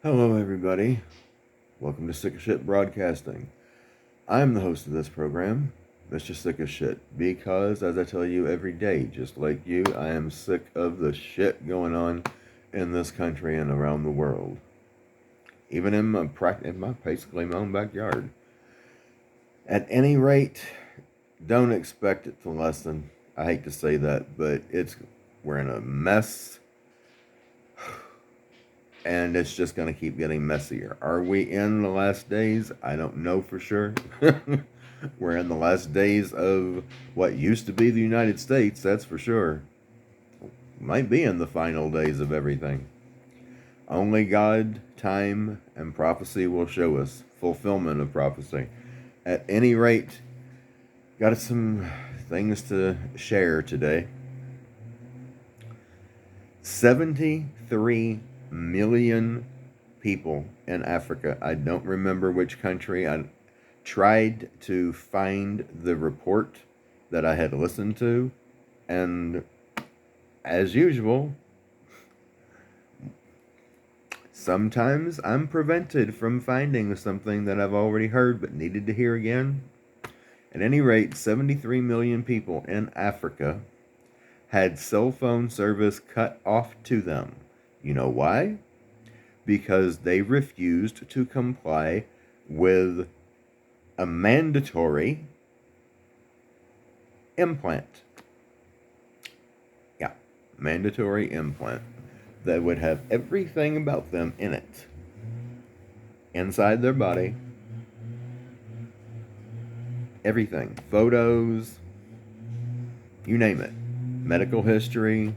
Hello, everybody. Welcome to Sick of Shit Broadcasting. I'm the host of this program, Mr. Sick of Shit, because, as I tell you every day, just like you, I am sick of the shit going on in this country and around the world. Even in basically my own backyard. At any rate, don't expect it to lessen. I hate to say that, but we're in a mess and it's just going to keep getting messier. Are we in the last days? I don't know for sure. We're in the last days of what used to be the United States, that's for sure. Might be in the final days of everything. Only God, time, and prophecy will show us fulfillment of prophecy. At any rate, got some things to share today. 73 million people in Africa. I don't remember which country. I tried to find the report that I had listened to, and as usual, sometimes I'm prevented from finding something that I've already heard but needed to hear again. At any rate, 73 million people in Africa had cell phone service cut off to them. You know why? Because they refused to comply with a mandatory implant. Yeah, mandatory implant that would have everything about them in it. Inside their body. Everything. Photos. You name it. Medical history.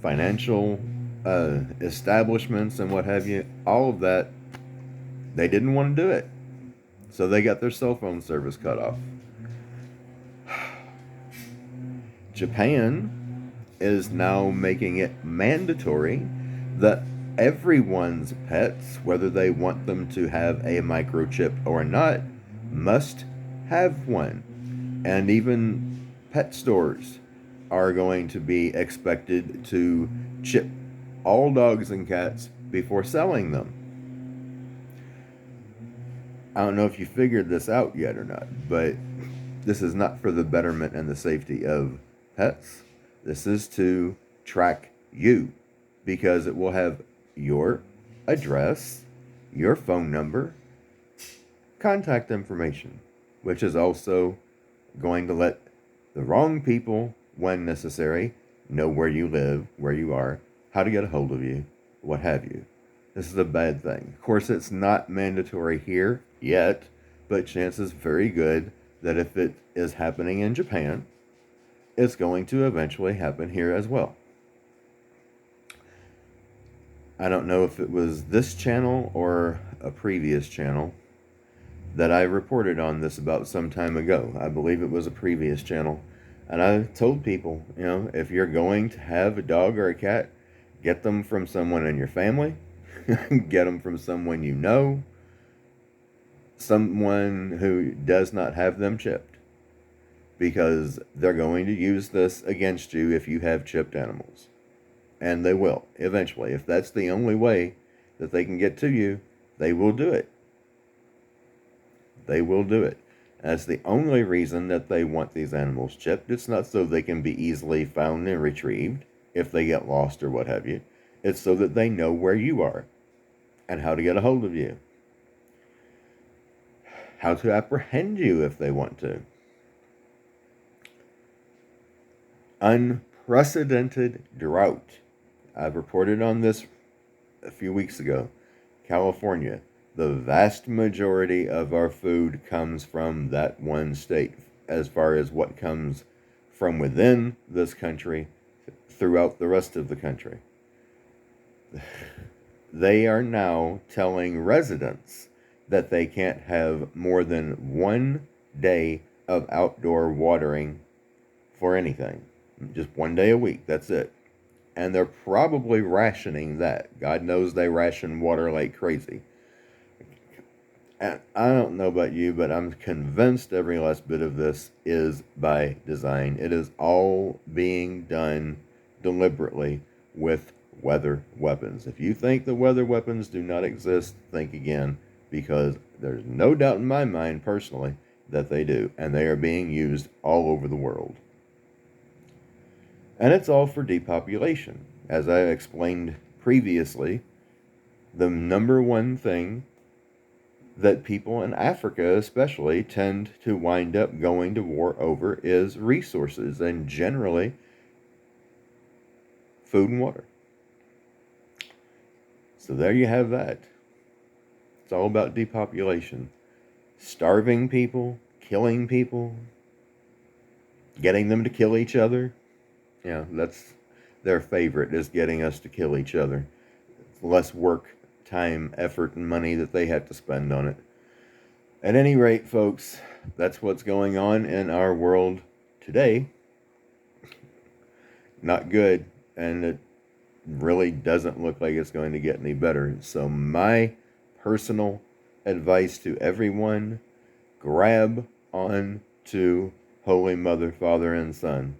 Financial establishments and what have you. All of that. They didn't want to do it. So they got their cell phone service cut off. Japan is now making it mandatory that everyone's pets, whether they want them to have a microchip or not, must have one. And even pet stores are going to be expected to chip all dogs and cats before selling them. I don't know if you figured this out yet or not, but this is not for the betterment and the safety of pets. This is to track you, because it will have your address, your phone number, contact information, which is also going to let the wrong people, when necessary, know where you live, where you are, how to get a hold of you, what have you. This is a bad thing. Of course, it's not mandatory here yet, but chances very good that if it is happening in Japan, it's going to eventually happen here as well. I don't know if it was this channel or a previous channel that I reported on this about some time ago. I believe it was a previous channel. And I told people, if you're going to have a dog or a cat, get them from someone in your family. Get them from someone you know. Someone who does not have them chipped. Because they're going to use this against you if you have chipped animals. And they will, eventually. If that's the only way that they can get to you, they will do it. They will do it. That's the only reason that they want these animals chipped. It's not so they can be easily found and retrieved if they get lost or what have you. It's so that they know where you are and how to get a hold of you. How to apprehend you if they want to. Unprecedented drought. I've reported on this a few weeks ago. California. The vast majority of our food comes from that one state, as far as what comes from within this country throughout the rest of the country. They are now telling residents that they can't have more than 1 day of outdoor watering for anything. Just 1 day a week, that's it. And they're probably rationing that. God knows they ration water like crazy. And I don't know about you, but I'm convinced every last bit of this is by design. It is all being done deliberately with weather weapons. If you think the weather weapons do not exist, think again, because there's no doubt in my mind, personally, that they do, and they are being used all over the world. And it's all for depopulation. As I explained previously, the number one thing that people in Africa especially tend to wind up going to war over is resources, and generally food and water. So there you have that. It's all about depopulation. Starving people, killing people, getting them to kill each other. Yeah, that's their favorite, is getting us to kill each other. It's less work, time, effort, and money that they have to spend on it. At any rate, folks, that's what's going on in our world today. Not good, and it really doesn't look like it's going to get any better. So my personal advice to everyone, grab on to Holy Mother, Father, and Son,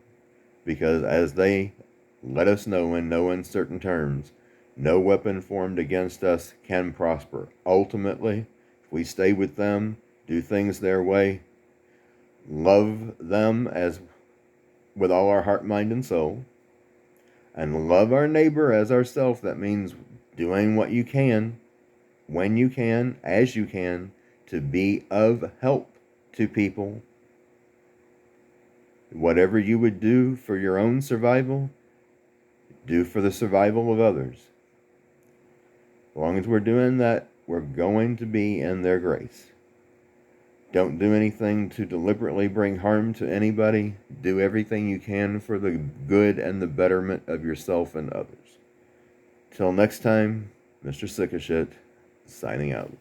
because as they let us know in no uncertain terms, no weapon formed against us can prosper. Ultimately, if we stay with them, do things their way, love them as with all our heart, mind, and soul, and love our neighbor as ourselves. That means doing what you can, when you can, as you can, to be of help to people. Whatever you would do for your own survival, do for the survival of others. As long as we're doing that, we're going to be in their grace. Don't do anything to deliberately bring harm to anybody. Do everything you can for the good and the betterment of yourself and others. Till next time, Mr. Sick of Shit, signing out.